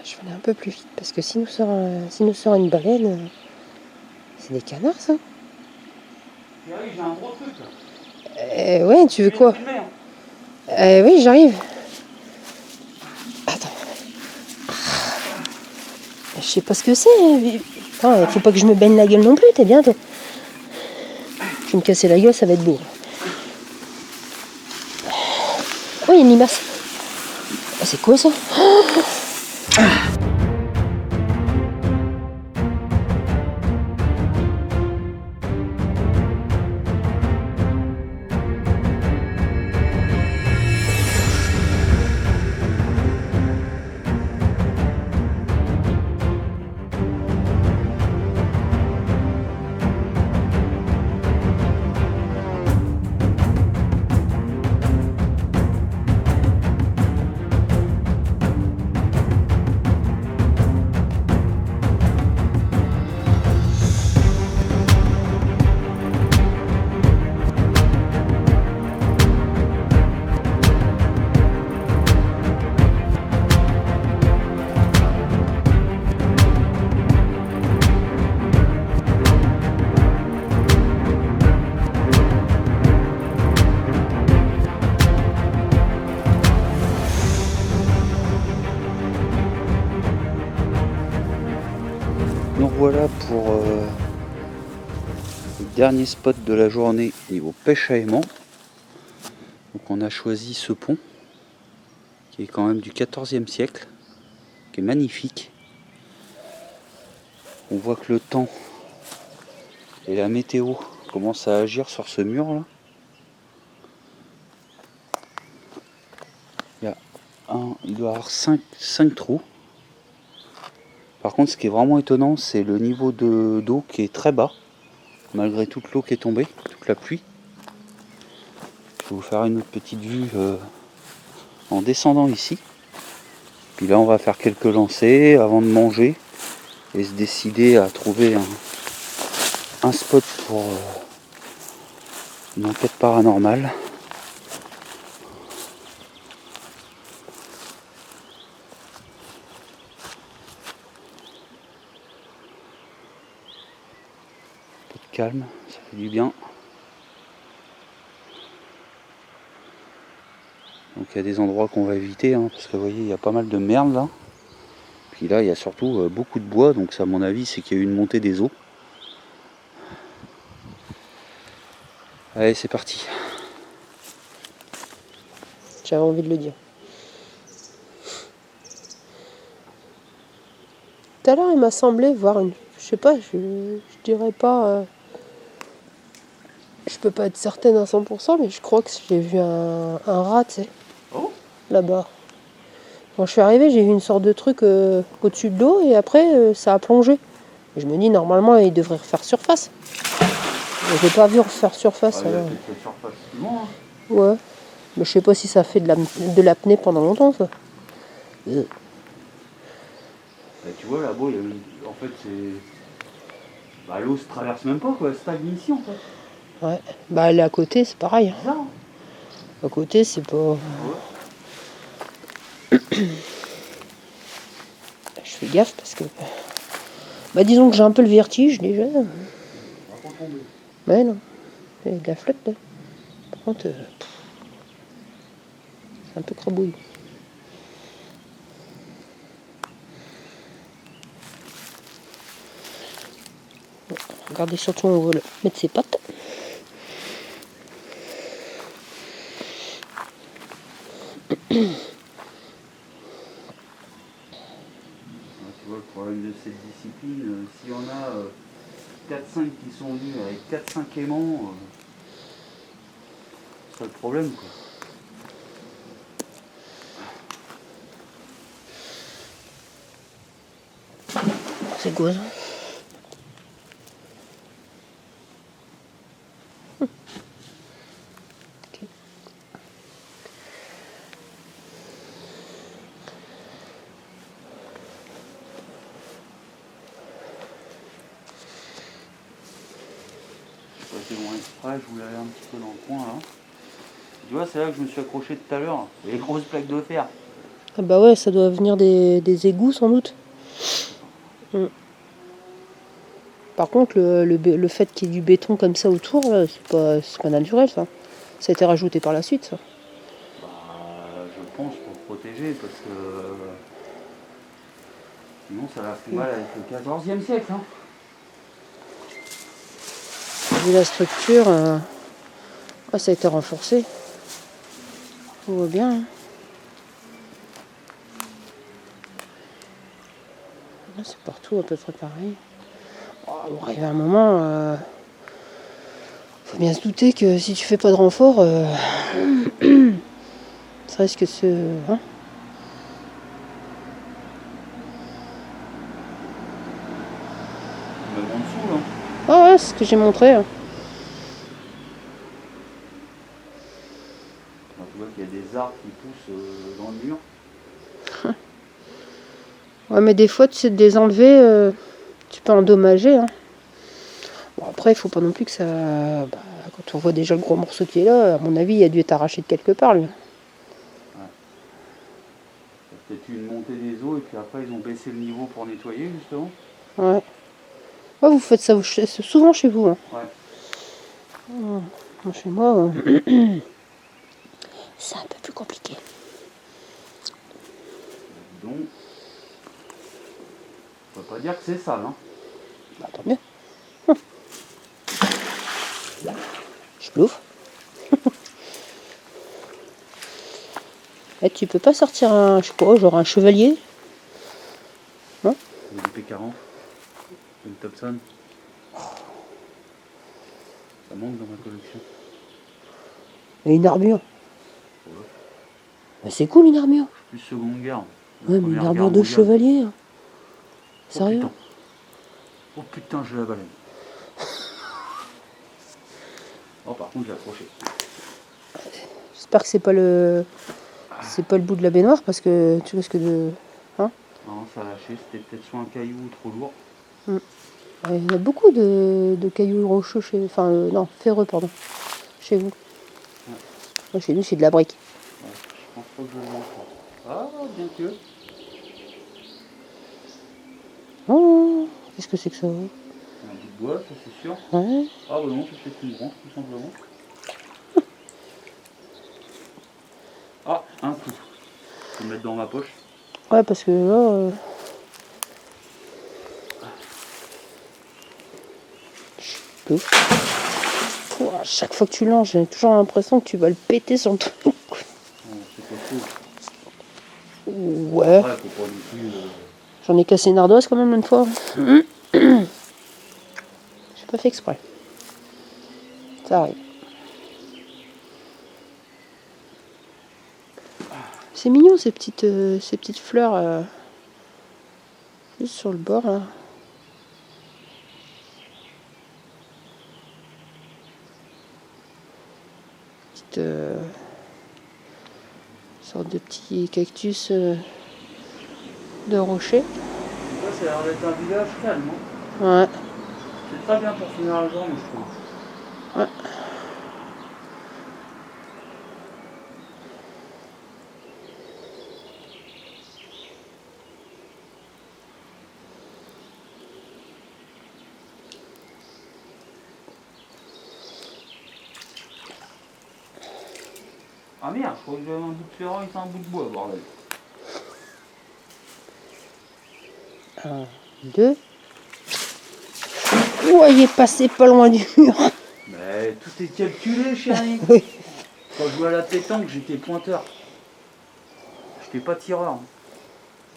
Je vais aller un peu plus vite parce que si nous sort une baleine, c'est des canards ça. Thierry, j'ai un gros truc là. Ouais, tu veux quoi? Oui, j'arrive. Attends. Je sais pas ce que c'est. Attends, faut pas que je me baigne la gueule non plus, t'es bien. Je vais me casser la gueule, ça va être beau. Oui, une limace. Ah, c'est quoi ça? Donc voilà pour le dernier spot de la journée niveau pêche à aimant. Donc on a choisi ce pont qui est quand même du 14e siècle, qui est magnifique. On voit que le temps et la météo commencent à agir sur ce mur là. Il doit y avoir 5 trous. Par contre, ce qui est vraiment étonnant, c'est le niveau d'eau qui est très bas, malgré toute l'eau qui est tombée, toute la pluie. Je vais vous faire une autre petite vue en descendant ici. Puis là, on va faire quelques lancers avant de manger et se décider à trouver un spot pour une enquête paranormale. Un peu de calme, ça fait du bien. Donc il y a des endroits qu'on va éviter, parce que vous voyez, il y a pas mal de merde là. Puis là, il y a surtout beaucoup de bois, donc ça, à mon avis, c'est qu'il y a eu une montée des eaux. Allez, c'est parti. J'avais envie de le dire. Tout à l'heure, il m'a semblé voir une... Je sais pas, je dirais pas... Je peux pas être certaine à 100%, mais je crois que j'ai vu un rat, tu sais, là-bas. Quand je suis arrivée, j'ai vu une sorte de truc au-dessus de l'eau et après, ça a plongé. Et je me dis, normalement, il devrait refaire surface. Mais je l'ai pas vu refaire surface. Il a alors. fait surface souvent, Ouais. Mais je sais pas si ça fait de l'apnée pendant longtemps, ça. Bah, tu vois, là-bas, en fait, c'est... Bah, l'eau se traverse même pas, quoi. Elle stagne ici, en fait. Ouais. Bah, elle est à côté, c'est pareil. Bizarre, hein. À côté, c'est pas... Ouais. Je fais gaffe parce que... Bah, disons que j'ai un peu le vertige, déjà. On va pas tomber. Ouais, non. Il y a de la flotte, là. Par contre, c'est un peu crabouille. Bon, regardez surtout où on va mettre ses pattes. Tu vois, le problème de cette discipline, s'il y en a 4-5 qui sont venus avec 4-5 aimants, c'est ça le problème, quoi. C'est quoi ça? Ok. Je suis passé loin exprès, je voulais aller un petit peu dans le coin, là. Tu vois, c'est là que je me suis accroché tout à l'heure, les grosses plaques de fer. Ah bah ouais, ça doit venir des égouts sans doute. Mm. Par contre, le fait qu'il y ait du béton comme ça autour, c'est pas naturel ça. Ça a été rajouté par la suite ça. Bah, je pense pour protéger, parce que sinon ça va faire mal avec le 14e siècle. Hein. Vu la structure, ça a été renforcé. On voit bien. Hein. C'est partout à peu près pareil. On arrive à un moment, faut bien se douter que si tu fais pas de renfort, ça risque de se... Hein. Même en dessous, là. Ah ouais, c'est ce que j'ai montré. Hein. Alors, tu vois qu'il y a des arbres qui poussent dans le mur. Ouais, mais des fois, tu sais, de les enlever, tu peux endommager. Hein. Bon, après, il faut pas non plus que ça... Bah, quand on voit déjà le gros morceau qui est là, à mon avis, il a dû être arraché de quelque part, lui. Ouais. Il y a peut-être eu une montée des eaux et puis après, ils ont baissé le niveau pour nettoyer, justement. Ouais. Ouais, vous faites ça souvent chez vous. Hein. Ouais. Chez moi, c'est un peu plus compliqué. Donc, on peut pas dire que c'est sale. Hein. Bah, tant mieux. Je plouffe. Et tu peux pas sortir un, je sais pas, genre un chevalier? Non? Une P40, une Thompson. Ça manque dans ma collection. Et une armure. Ouais. Bah, c'est cool une armure. Plus Seconde Guerre. Ouais, mais une armure de chevalier. Hein. Sérieux? Putain. Oh putain, je la baleine. Oh, par contre, j'ai accroché. J'espère que c'est pas le bout de la baignoire parce que tu risques de... Hein? Non, ça a lâché, c'était peut-être soit un caillou trop lourd. Il y a beaucoup de cailloux rocheux chez... Enfin, non, ferreux, pardon. Chez vous. Ouais. Moi, chez nous, c'est de la brique. Ouais, je pense pas que je le mange. Ah, bien que. Oh, qu'est-ce que c'est que ça? Un bout de bois, ça c'est sûr. Ouais. Ah, bah non, c'est peut-être une branche, tout simplement. Ah, un coup. Je vais le mettre dans ma poche. Ouais, parce que là... À chaque fois que tu lances, j'ai toujours l'impression que tu vas le péter sur le truc. Non, c'est pas faux. Ouais. Ouais, faut pas non plus. J'en ai cassé une ardoise quand même une fois. J'ai pas fait exprès. Ça arrive. C'est mignon ces petites fleurs juste sur le bord là. Petite sorte de petit cactus de rocher. Ça, ça a l'air d'être un village calme. Hein. Ouais. C'est très bien pour finir la journée, je trouve. Ouais. Ah merde, je crois que j'avais un bout de ferraille, c'est un bout de bois, bordel. 1, 2. Oh, il est passé pas loin du mur. Mais tout est calculé, chérie. Oui. Quand je jouais à la pétanque, j'étais pointeur. J'étais pas tireur.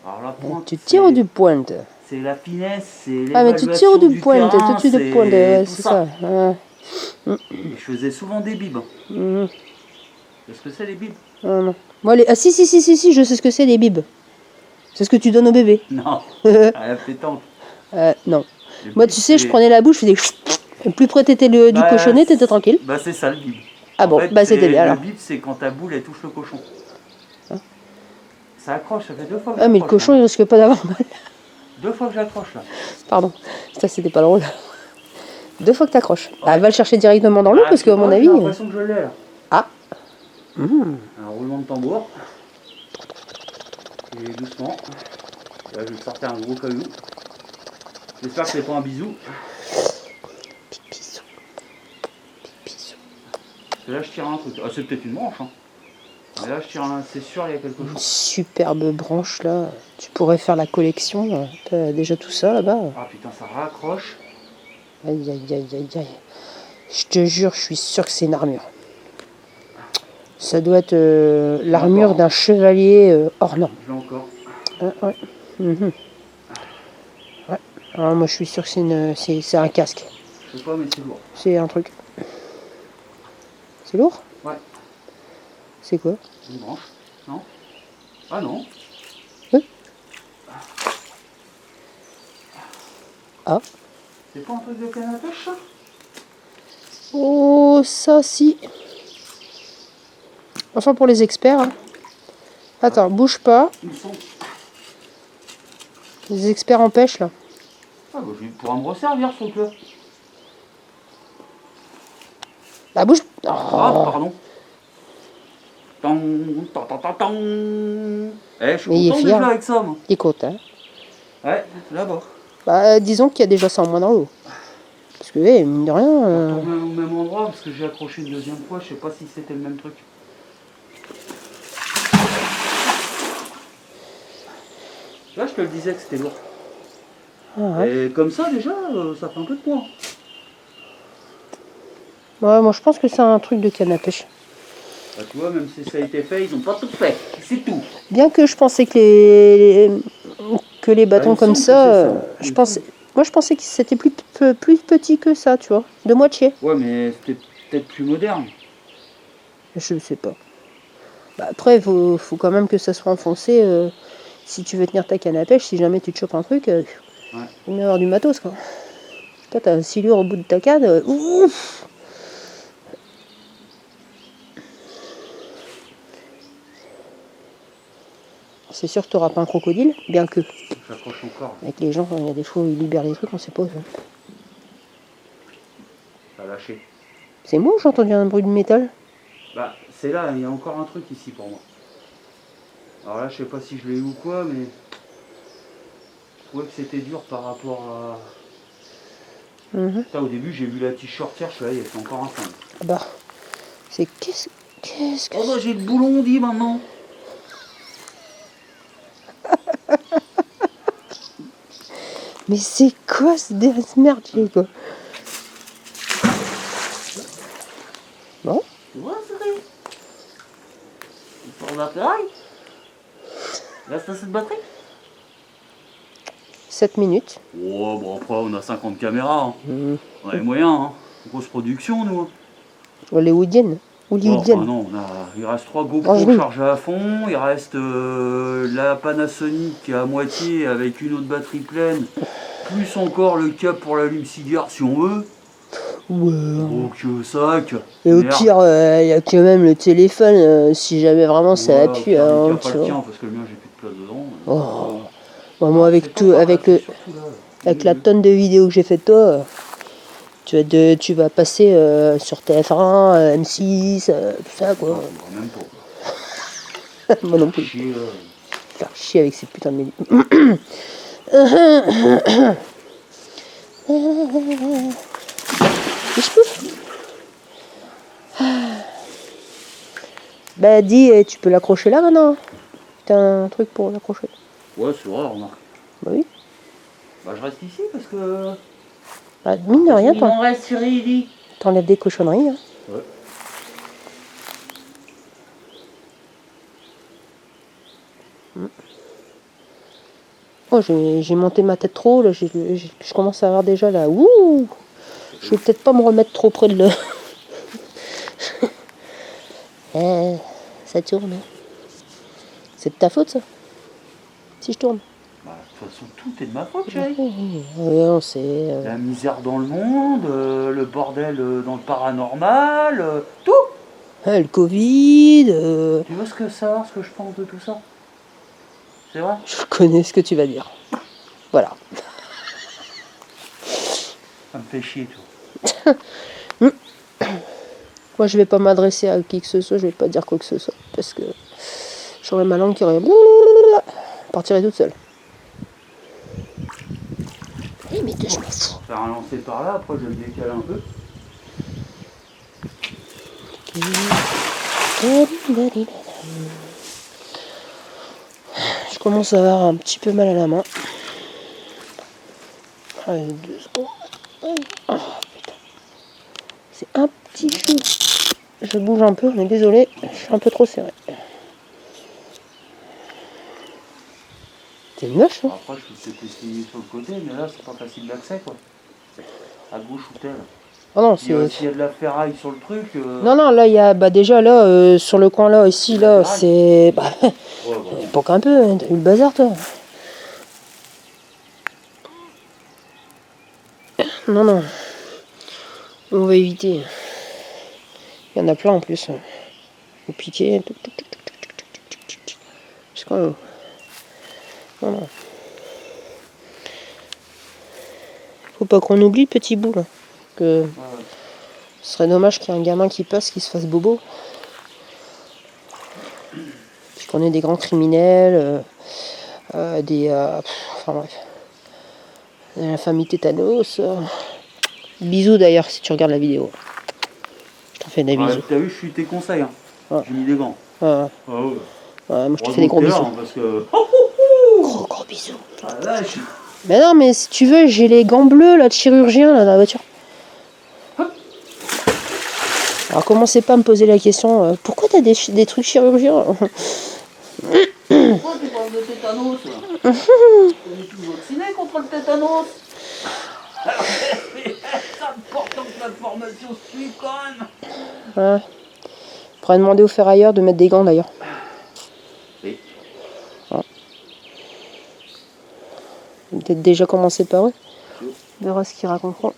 Alors la pointe, Tu tires ou du pointe? c'est la finesse, c'est Ah, mais tu tires ou du pointe? terrain, Tu tires du pointe, ouais, c'est ça. Ouais. Et je faisais souvent des bibes. Mhm. Qu'est-ce que c'est les bibes? Non, non. Moi, ah, si, je sais ce que c'est les bibes. C'est ce que tu donnes au bébé. Non, à la pétanque. Non. Les Moi, bibes, tu sais, je c'est- prenais la bouche, je faisais... Plus près t'étais du cochonnet, t'étais tranquille. Bah c'est ça le bib. Ah En bon, fait, bah c'était bien alors. Le bib, c'est quand ta boule elle touche le cochon. Hein? Ça accroche, ça fait 2 fois que Ah, mais le j'accroche, cochon, hein. il risque pas d'avoir mal. 2 fois que j'accroche là. Pardon. Ça, c'était pas drôle. 2 fois que t'accroches. Bah, va le chercher directement dans l'eau, Ah, parce tu qu'à mon vois, avis... j'ai l'impression que je l'ai là. Ah. Un roulement de tambour. Et doucement. Là, je vais sortir un gros caillou. J'espère que c'est pas un bisou. Bisous. Bisous. Parce que là, je tire un truc. Ah, c'est peut-être une branche. Hein. Mais là, je tire un. C'est sûr, il y a quelque Une chose. superbe branche là. Tu pourrais faire la collection. T'as déjà tout ça là-bas. Ah putain, ça raccroche. Aïe aïe aïe aïe aïe. Je te jure, je suis sûr que c'est une armure. Ça doit être l'armure d'un chevalier hors norme. Je l'ai encore. Ouais. Mhm. Ouais. Alors moi je suis sûr que c'est un casque. Je sais pas, mais c'est lourd. C'est un truc. C'est lourd? Ouais. C'est quoi? Une branche. Non? Ah non. Ah. C'est pas un truc de canne à pêche, ça? Oh, ça si. Enfin pour les experts. Hein. Attends, bouge pas. Ils sont... Les experts en pêche là. Ah bah, je pourrais me resservir, ce truc-là. La bouge. Ah, Oh. pardon. Tang, tang, tang, tang, tang. Eh, je suis Mais il est content de fier. jouer avec ça, moi. Il est content. Ouais, là-bas. Bah, disons qu'il y a déjà ça en moins dans l'eau. Parce que, mine de rien. On retourne au même endroit parce que j'ai accroché une deuxième fois. Je sais pas si c'était le même truc. Là, je te le disais que c'était lourd. Ah, ouais. Et comme ça, déjà, ça fait un peu de poids. Ouais, moi je pense que c'est un truc de canne à pêche. Bah, tu vois, même si ça a été fait, ils ont pas tout fait. C'est tout. Bien que je pensais que les bâtons Ah, il me comme semble ça, que c'est ça. moi je pensais que c'était plus petit que ça, tu vois, de moitié. Ouais, mais c'était peut-être plus moderne. Je sais pas. Bah, après, faut quand même que ça soit enfoncé. Si tu veux tenir ta canne à pêche, si jamais tu te chopes un truc, Ouais. faut mieux avoir du matos quoi. Toi, t'as un silure au bout de ta canne, ouf. C'est sûr que t'auras pas un crocodile, bien que. J'accroche encore. Avec les gens, il y a des fois où ils libèrent des trucs, on sait pas. Ça a lâché. C'est moi ou j'ai entendu un bruit de métal? Bah, c'est là, il y a encore un truc ici pour moi. Alors là, je sais pas si je l'ai eu ou quoi, mais je trouvais que c'était dur par rapport à. Mhm. Putain, au début, j'ai vu la t-shirt hier, je suis là, il y a encore un fond. Ah bah, c'est qu'est-ce que Oh bah, j'ai le boulon dit maintenant. Mais c'est quoi ce merdier quoi? Bon, Tu vois, c'est il sort d'appareil. Là, c'est cette batterie. 7 minutes. Oh, bon, après, on a 50 caméras. Hein. Mhm. On a les moyens, hein. Grosse production, nous. Hein. Hollywoodienne. Oh, Hollywoodienne. non, il reste 3 Oh, GoPro je l'ai. chargés à fond, il reste la Panasonic qui est à moitié avec une autre batterie pleine, plus encore le câble pour l'allume-cigare si on veut. Ouais. Donc sac. Et au merde. pire, il y a quand même le téléphone, si jamais vraiment ça Ouais, appuie. au pire, Hein, il tient tu pas le vois. tien parce que le mien j'ai plus de place dedans. Oh. Bon, moi, Non, avec c'est tout, pas par avec là, le, c'est surtout là. avec la tonne de vidéos que j'ai fait de toi, tu vas passer sur TF1, M6, tout ça Non, quoi. faudra même pas. Moi non plus. Chier, là. Faire chier avec ces putains de médias. Mais je peux. Bah dis, tu peux l'accrocher là maintenant. T'as un truc pour l'accrocher. Ouais, c'est vrai, remarque. Bah oui. Bah je reste ici parce que. Bah, mine de rien, Il m'en reste Cyril. t'enlèves des cochonneries. Hein. Ouais. Oh, j'ai monté ma tête trop haut, là, je commence à avoir déjà là. Ouh! Je vais peut-être pas me remettre trop près de le. Ça tourne. C'est de ta faute ça? Si je tourne. Bah, de toute façon, tout est de ma faute, chérie. Non, c'est. La misère dans le monde, le bordel dans le paranormal, tout. Le Covid. Tu veux savoir ce que je pense de tout ça? C'est vrai? Je connais ce que tu vas dire. Voilà. Ça me fait chier, tout. Moi, je vais pas m'adresser à qui que ce soit, je vais pas dire quoi que ce soit. Parce que j'aurais ma langue qui aurait. partirait toute seule. Oui, mais je m'en fous. On va faire un lancer par là, après je le décale un peu. Je commence à avoir un petit peu mal à la main. Allez, 2 secondes. Oh, putain. C'est un petit chou. Je bouge un peu, mais désolé, je suis un peu trop serré. C'est moche, hein. Après, je peux peut-être essayer sur le côté, mais là, c'est pas facile d'accès, quoi. À gauche ou tel. Oh non, S'il y a de la ferraille sur le truc... Non, non, là, il y a... Bah déjà, là, sur le coin, là, ici, là, c'est... Bah, pas qu'un peu, hein, t'as eu le bazar, toi. Non, non. On va éviter. Il y en a plein, en plus. Au piqué. Jusqu'en haut. Non, non. Faut pas qu'on oublie le petit bout, là. Que... Ce serait dommage qu'il y ait un gamin qui passe, qui se fasse bobo. Puisqu'on est des grands criminels, enfin bref. La famille Tétanos. Bisous d'ailleurs si tu regardes la vidéo. Je t'en fais des bisous. T'as vu, je suis tes conseils. Hein. Ouais. J'ai mis des gants. Ouais. Moi je te fais des gros bisous. Hein, parce que... Gros bisous. Ah, là, je... Mais non, mais si tu veux, j'ai les gants bleus là, de chirurgien là, dans la voiture. Alors commencez pas à me poser la question, pourquoi t'as des trucs chirurgiens? Pourquoi tu parles de tétanos là? On est tous vaccinés contre le tétanos. C'est important que la formation suive quand même. Ouais. On pourrait demander aux ferrailleurs de mettre des gants d'ailleurs. Oui. Ouais. Peut-être déjà commencé par eux. On verra ce qu'ils raconteront.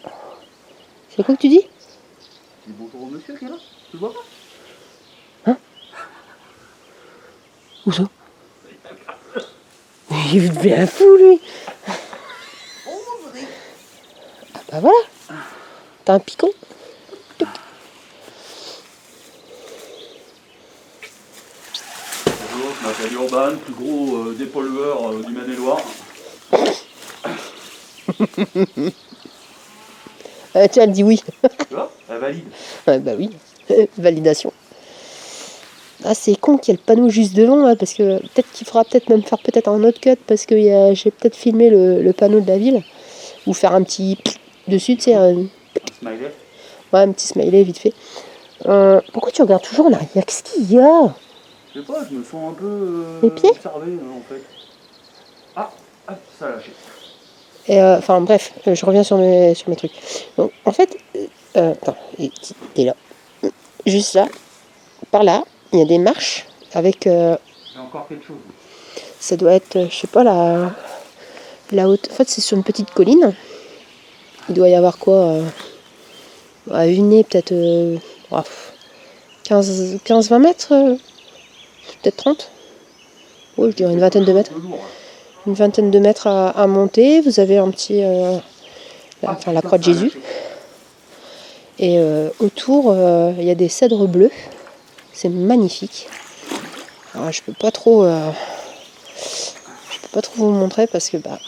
C'est quoi que tu dis? C'est bonjour au monsieur qui est là. Tu le vois pas? Hein? Où ça? Il est bien fou lui. Ah bah voilà. T'as un picon. Bonjour, je m'appelle Urban, plus gros dépollueur du Maine-et-Loire. Tiens, elle dit oui. Tu vois? Elle valide. Bah oui. Validation. Ah c'est con qu'il y ait le panneau juste devant là, parce que peut-être qu'il faudra peut-être même faire peut-être un autre cut parce que j'ai peut-être filmé le panneau de la ville ou faire un petit dessus, tu sais, un Smiley. Ouais, un petit smiley vite fait. Pourquoi tu regardes toujours en arrière? Qu'est-ce qu'il y a? Je sais pas, je me sens un peu Les pieds observé en fait. Ah, hop, ça a lâché. Et enfin bref, je reviens sur mes trucs. Donc en fait, attends, t'es là. Juste là, par là, il y a des marches avec. J'ai encore quelque chose. Ça doit être, je sais pas, la haute. En fait, c'est sur une petite colline. Il doit y avoir quoi à une nez, peut-être 15-20 mètres, peut-être 30. Oui, je dirais une vingtaine de mètres. Une vingtaine de mètres à monter. Vous avez un petit. La croix de Jésus. Et autour, il y a des cèdres bleus. C'est magnifique. Alors, je peux pas trop vous montrer parce que bah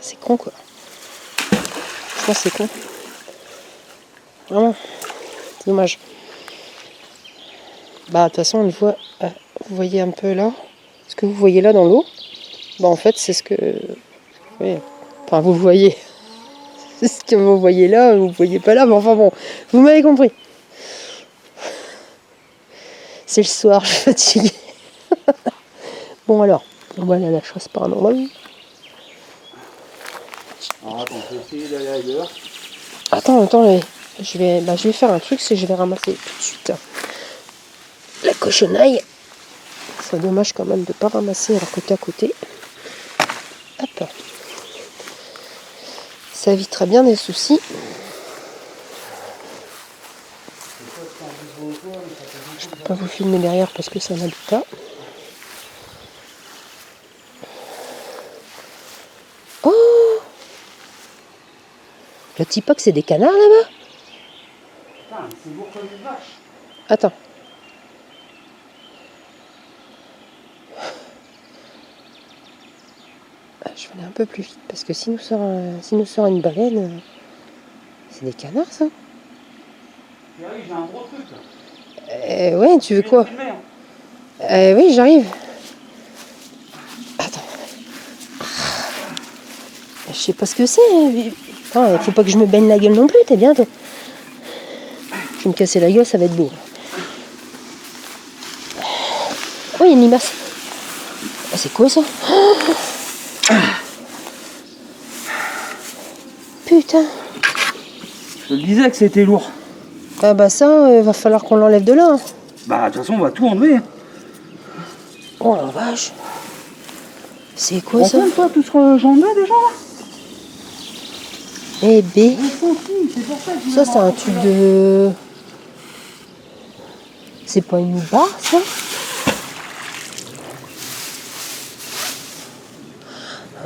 c'est con quoi. Je pense que c'est con. Vraiment. C'est dommage. Bah de toute façon on le voit. Vous voyez un peu là. Ce que vous voyez là dans l'eau. Bah en fait c'est ce que. Oui. Enfin vous voyez. C'est ce que vous voyez là, vous voyez pas là, mais enfin bon, vous m'avez compris. C'est le soir, je suis fatiguée. Bon alors, on va aller à la chasse paranormale. Alors attends, je vais essayer d'aller ailleurs. Attends, je vais faire un truc, c'est que je vais ramasser tout de suite la cochonaille. C'est dommage quand même de ne pas ramasser alors que t'es à côté. Hop. Ça éviterait bien des soucis. Je peux pas vous filmer derrière parce que ça n'habite pas. Oh! Le Tipoc, c'est des canards là-bas? Putain, c'est lourd comme une vache. Attends. Je vais aller un peu plus vite parce que si nous sort une baleine, c'est des canards ça. J'ai un gros truc là. Ouais, tu veux quoi? Oui, j'arrive. Attends. Je sais pas ce que c'est. Attends, faut pas que je me baigne la gueule non plus, t'es bien toi. Je vais me casser la gueule, ça va être beau. Oh, il y a une limace. Ah, c'est quoi ça? Putain. Je te disais que c'était lourd. Ah bah ça, va falloir qu'on l'enlève de là. Hein. Bah de toute façon on va tout enlever. Hein. Oh la vache. C'est quoi ça? Toi tout ce que j'en ai déjà là. Eh B. Ça c'est un truc de... C'est pas une barre ça?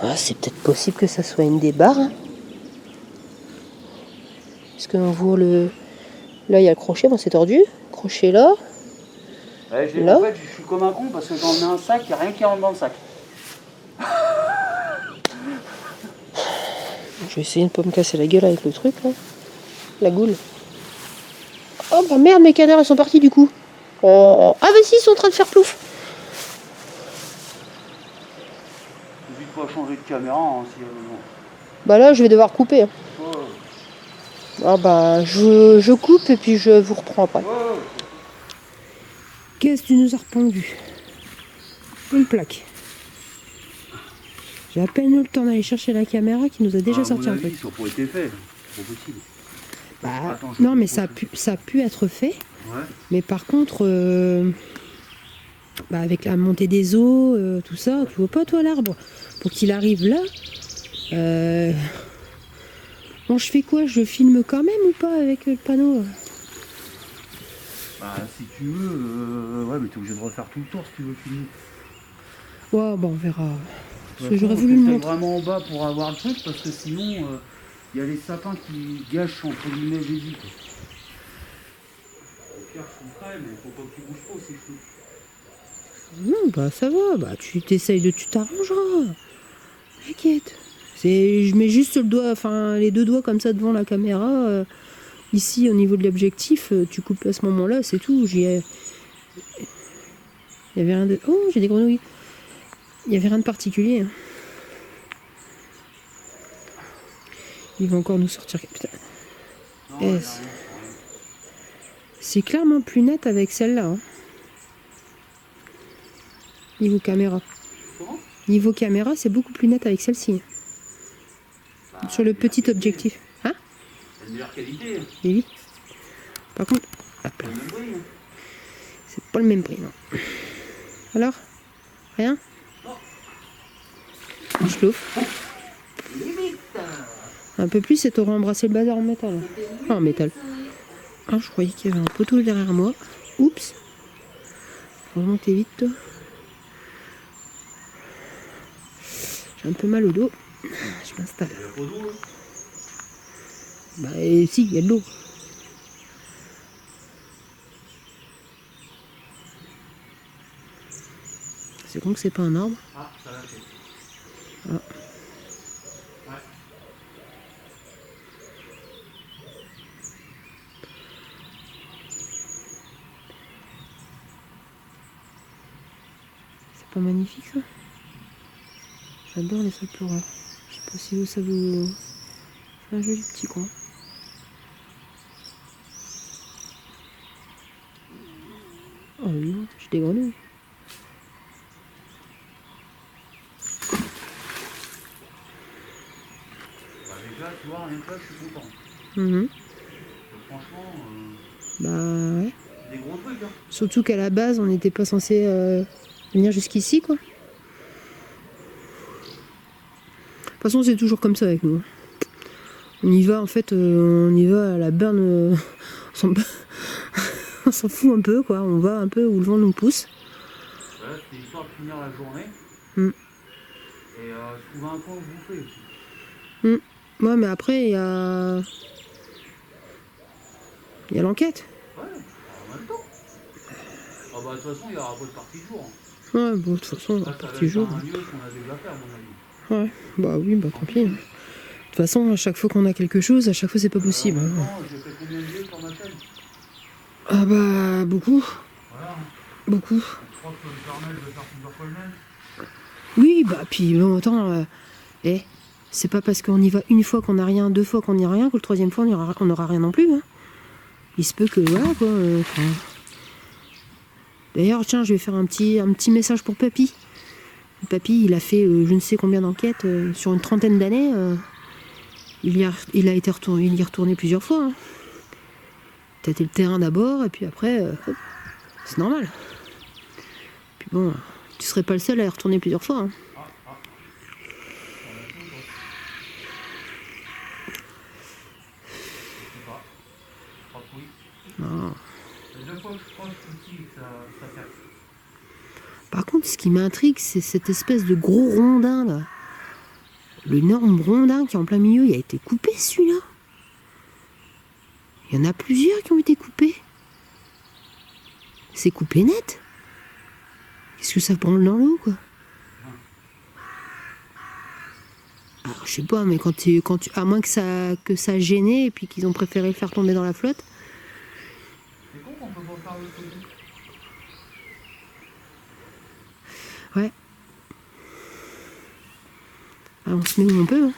Ah, c'est peut-être possible que ça soit une des barres. Hein. Est-ce qu'on voit le... Là il y a le crochet, bon c'est tordu. Crochet là. Ouais, là. En fait je suis comme un con parce que j'en mets un sac, il n'y a rien qui rentre dans le sac. Je vais essayer de pas me casser la gueule avec le truc là. La goule. Oh bah merde, mes canards ils sont partis du coup. Oh. Ah bah si, ils sont en train de faire plouf. N'hésite pas à changer de caméra hein, si Bah là je vais devoir couper. Hein. Ah bah je coupe et puis je vous reprends après. Qu'est-ce que tu nous as rependu? Une plaque. J'ai à peine eu le temps d'aller chercher la caméra qui nous a déjà sorti un truc. Ça aurait été fait, c'est pas possible. Bah, non mais ça a pu être fait. Ouais. Mais par contre, bah avec la montée des eaux, tout ça, tu vois pas toi l'arbre? Pour qu'il arrive là, bon je fais quoi? Je filme quand même ou pas avec le panneau? Bah si tu veux, ouais mais t'es obligé de refaire tout le tour si tu veux filmer. Ouais bon on verra. Parce que j'aurais voulu le montrer. Vraiment en bas pour avoir le truc parce que sinon il y a les sapins qui gâchent entre guillemets les vies. Au pire je couperai mais faut pas que tu bouges trop c'est chou. Non bah ça va, bah tu t'arrangeras. T'inquiète. Je mets juste le doigt, enfin les deux doigts comme ça devant la caméra. Ici au niveau de l'objectif, tu coupes à ce moment-là, c'est tout. Il y avait rien de. Oh j'ai des grenouilles. Il y avait rien de particulier. Hein. Ils vont encore nous sortir. Putain. C'est clairement plus net avec celle-là. Hein. Niveau caméra. Comment ? Niveau caméra, c'est beaucoup plus net avec celle-ci. Bah, sur le petit objectif. Hein ? C'est de meilleure qualité. Et oui. Par contre, hop là. C'est pas le même prix, non. Alors ? Rien ? Je l'ouvre. Un peu plus, et t'auras embrassé le bazar en métal. Ah, en métal. Ah, je croyais qu'il y avait un poteau derrière moi. Oups. Faut remonter vite, toi. J'ai un peu mal au dos. Je m'installe. Bah, si, il y a de l'eau. C'est con que c'est pas un arbre. Ah, ça l'a fait. Ah. Ouais. C'est pas magnifique ça? J'adore les saules pleureurs. Je sais pas si ça vous... C'est un joli petit coin. Oh non, j'ai des grenouilles. Bah déjà, tu vois, rien que là, je suis content. Franchement, bah ouais. des gros trucs. Hein. Surtout qu'à la base, on n'était pas censé venir jusqu'ici, quoi. De toute façon, c'est toujours comme ça avec nous. On y va, en fait, on y va à la burne. On s'en fout un peu, quoi. On va un peu où le vent nous pousse. Voilà, c'était histoire de finir la journée. Et trouver un coin où bouffer aussi. Ouais, mais après, il y a... Il y a l'enquête. Ouais, en même temps. Ah bah de toute façon, il n'y aura pas de partie de jour. Ouais, bon, de toute façon, Ça partie jour. C'est un lieu qu'on a déjà fait, à mon avis. Ouais, bah oui, bah tant pis. De toute façon, à chaque fois qu'on a quelque chose, à chaque fois c'est pas possible. Non, j'ai fait combien de vues sur ma chaîne? Ah bah beaucoup, Voilà. beaucoup. Je crois que ça me permet de faire plusieurs fois le même. Oui, bah puis bon, attends, c'est pas parce qu'on y va une fois qu'on n'a rien, deux fois qu'on n'y a rien, que le troisième fois on n'aura rien non plus. Hein. Il se peut que voilà quoi. D'ailleurs, tiens, je vais faire un petit message pour Papy. Papy, il a fait je ne sais combien d'enquêtes sur une trentaine d'années. Il y est retourné plusieurs fois. Hein. Tâter le terrain d'abord, et puis après, hop, c'est normal. Puis bon, tu serais pas le seul à y retourner plusieurs fois. Hein. Non. Par contre, ce qui m'intrigue, c'est cette espèce de gros rondin là. L'énorme rondin qui est en plein milieu, il a été coupé celui-là. Il y en a plusieurs qui ont été coupés. C'est coupé net. Qu'est-ce que ça prend dans l'eau, quoi? Alors, je sais pas, mais à moins que ça gênait et puis qu'ils ont préféré le faire tomber dans la flotte. C'est con qu'on peut pas faire le truc. Ouais. Ah, on se met où on peut. Hein.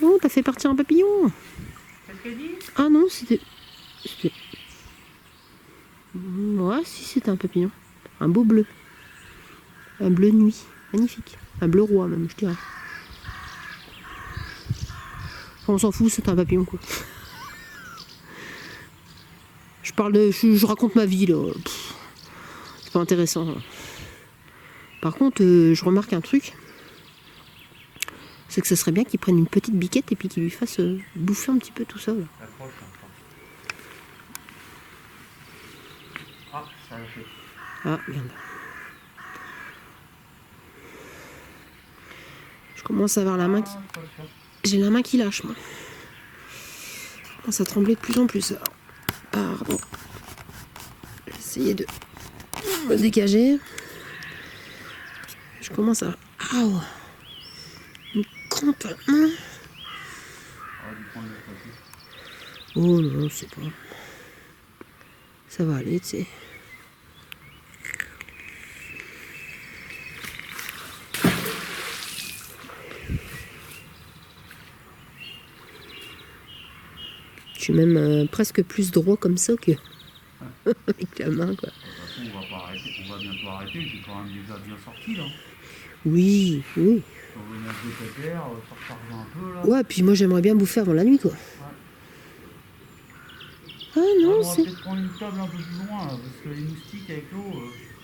Oh, t'as fait partir un papillon. Qu'est-ce qu'elle dit? Ah non, c'était... Ouais, si, c'était un papillon. Un beau bleu. Un bleu nuit. Magnifique. Un bleu roi, même, je dirais. Enfin, on s'en fout, c'est un papillon, quoi. Je raconte ma vie, là. C'est pas intéressant. Là. Par contre, je remarque un truc. C'est que ça serait bien qu'il prenne une petite biquette et puis qu'il lui fasse bouffer un petit peu tout ça. Là. Ah, ça a lâché. Ah, merde. Je commence à avoir la main qui... J'ai la main qui lâche, moi. Je commence à trembler de plus en plus. Alors, pardon. Je vais essayer de me dégager. Je commence à... Aouh. Une crampe. Hein. Oh non, c'est pas... Ça va aller, tu sais. Je suis même presque plus droit comme ça que avec la main, quoi. De toute façon, on va bientôt arrêter, c'est quand même déjà bien sorti là. Oui, oui. On va mettre des pépères, ça recharge un peu là. Ouais, puis moi j'aimerais bien bouffer avant la nuit, quoi. Ouais. Ah non, on va c'est... peut-être prendre une table un peu plus loin là, parce que les moustiques avec l'eau...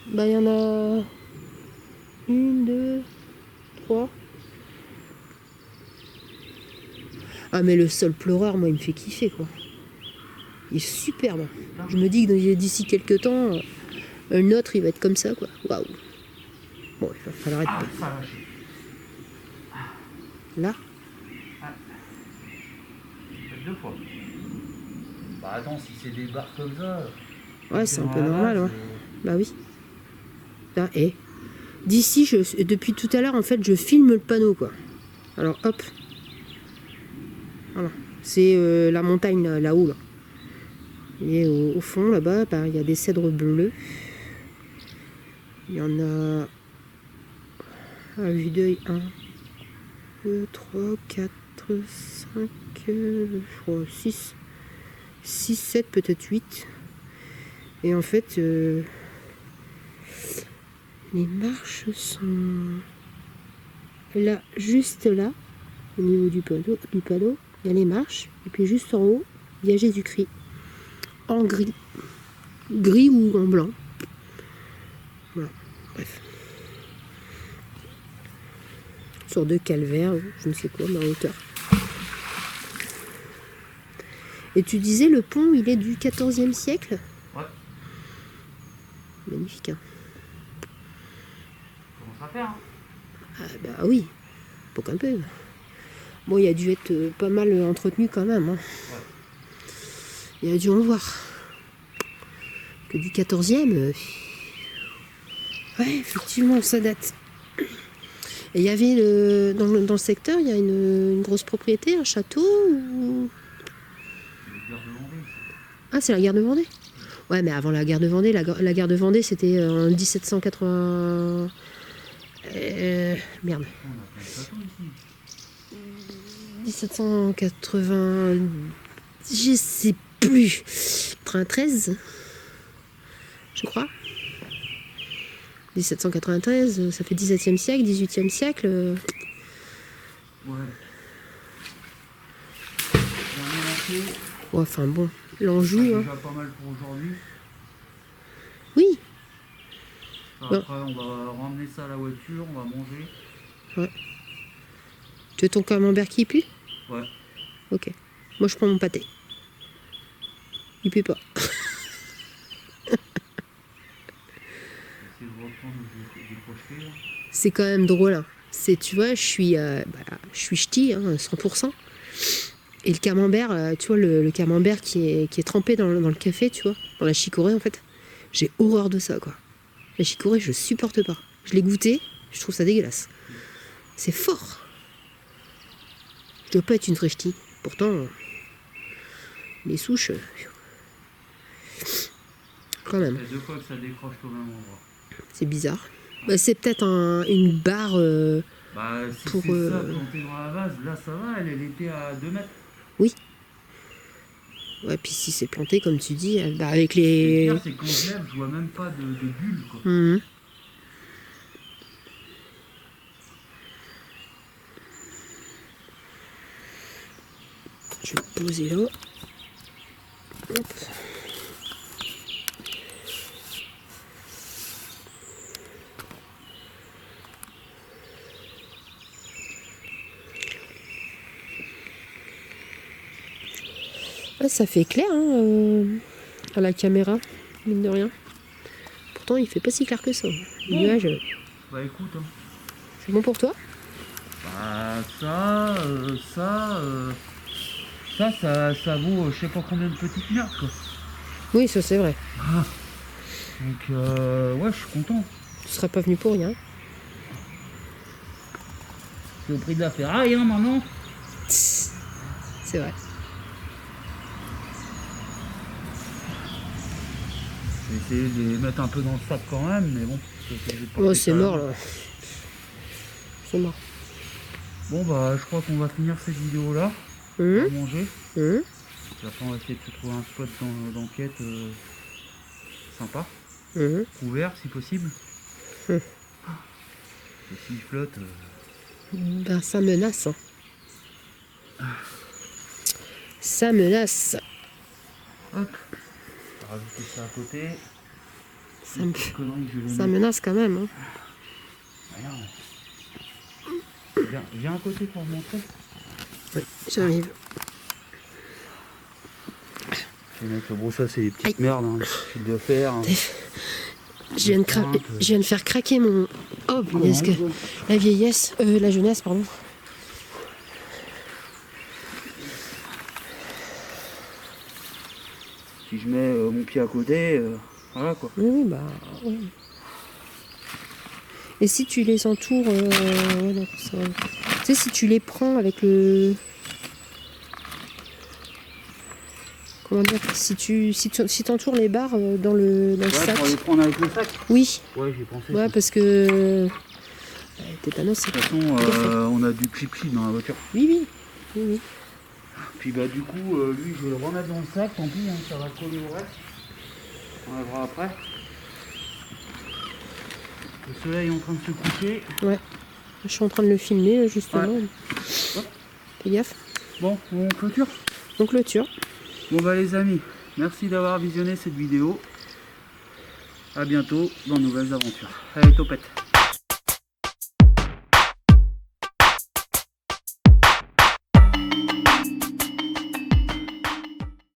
Bah il y en a... 1, 2, 3. Ah mais le sol pleureur, moi il me fait kiffer, quoi. Il est superbe. Je me dis que d'ici quelques temps, un autre il va être comme ça, quoi. Waouh. Bon, il va falloir être... Ah, ça a lâché. Là. Peut-être 2 fois. Bah attends, si c'est des barres comme ça... Ouais, c'est un peu normal, ouais. Bah oui. Là, d'ici, depuis tout à l'heure, en fait, je filme le panneau, quoi. Alors, hop. Voilà. C'est la montagne, là-haut, là. Et au fond, là-bas, bah, il y a des cèdres bleus. Il y en a... À vue d'œil, 1, 2, 3, 4, 5, je crois, 6, 7, peut-être 8. Et en fait, les marches sont là, juste là, au niveau du panneau, il y a les marches. Et puis juste en haut, il y a Jésus-Christ, en gris. Gris ou en blanc. Voilà, bref. Une sorte de calvaire, je ne sais quoi, mais en hauteur. Et tu disais, le pont, il est du 14e siècle? Ouais. Magnifique, hein. Comment ça fait, hein? Ah bah oui, pas qu'un peu. Bon, il a dû être pas mal entretenu quand même. Hein. Ouais. Il a dû en voir. Que du 14e, ouais, effectivement, ça date. Et il y avait dans le secteur, il y a une grosse propriété, un château ou... Ah, c'est la guerre de Vendée. Ouais, mais avant la guerre de Vendée, la guerre de Vendée, c'était en 1780... merde. 1780... Je sais plus. 93, je crois. 1793, ça fait 17e siècle, 18e siècle. Ouais. Ouais, enfin bon, l'Anjou. C'est Hein. déjà pas mal pour aujourd'hui. Oui. Après, on va ramener ça à la voiture, on va manger. Ouais. Tu veux ton camembert qui pue? Ouais. Ok. Moi, je prends mon pâté. Il pue pas. C'est quand même drôle. Hein. Tu vois, je suis ch'ti, hein, 100%. Et le camembert, tu vois, le camembert qui est trempé dans le café, tu vois, dans la chicorée, en fait. J'ai horreur de ça, quoi. La chicorée, je supporte pas. Je l'ai goûté, je trouve ça dégueulasse. C'est fort. Je dois pas être une vraie ch'ti. Pourtant, les souches, quand même. Il y a 2 fois que ça décroche au même endroit. C'est bizarre. Bah, c'est peut-être une barre si pour... c'est ça planté dans la vase, là ça va, elle était à 2 mètres. Oui. Ouais, puis si c'est planté, comme tu dis, bah, avec les... Le pire, c'est quand je lève, je vois même pas de bulles, quoi. Mmh. Je vais le poser là. Hop. Ah, ça fait clair à la caméra, mine de rien. Pourtant, il fait pas si clair que ça. Les nuages, Bah écoute, hein. c'est bon pour toi? Bah ça vaut je sais pas combien de petites merdes, quoi. Oui, ça c'est vrai. Donc ouais, je suis content. Tu serais pas venu pour rien. C'est au prix de la ferraille, hein, maintenant. C'est vrai. J'ai essayé de les mettre un peu dans le sac quand même, mais bon. Oh, c'est mort là. C'est mort. Bon bah je crois qu'on va finir cette vidéo là. On va manger. Puis après on va essayer de se trouver un spot d'enquête sympa. Couvert si possible. Et s'il flotte. Ben ça menace. Hein. Ça menace. Hop. On va rajouter ça à côté. Ça menace quand même. Hein. Regarde. Viens à côté pour montrer. Oui, j'arrive. Bon, ça c'est des petites merdes, hein, fil de fer. Hein. Je viens de faire craquer mon... Oh, punaise, la vieillesse, la jeunesse, pardon. Si je mets mon pied à côté, voilà quoi. Oui, bah... Oui. Et si tu les entoures... ouais, d'accord, ça va. Tu sais, si tu les prends avec le... Comment dire? Si t'entoures les barres dans le sac... pour les prendre avec le sac. Oui. Ouais, j'ai pensé. Ouais, parce que... tétanos, c'est... De toute façon, on a du clip-clip dans la voiture. Oui. Puis bah du coup, lui, je vais le remettre dans le sac, tant pis, hein, ça va coller au reste. On le verra après. Le soleil est en train de se coucher. Ouais. Je suis en train de le filmer, justement. Ouais. Fais gaffe. Bon, on clôture. On clôture. Bon bah les amis, merci d'avoir visionné cette vidéo. A bientôt dans de nouvelles aventures. Allez, topette.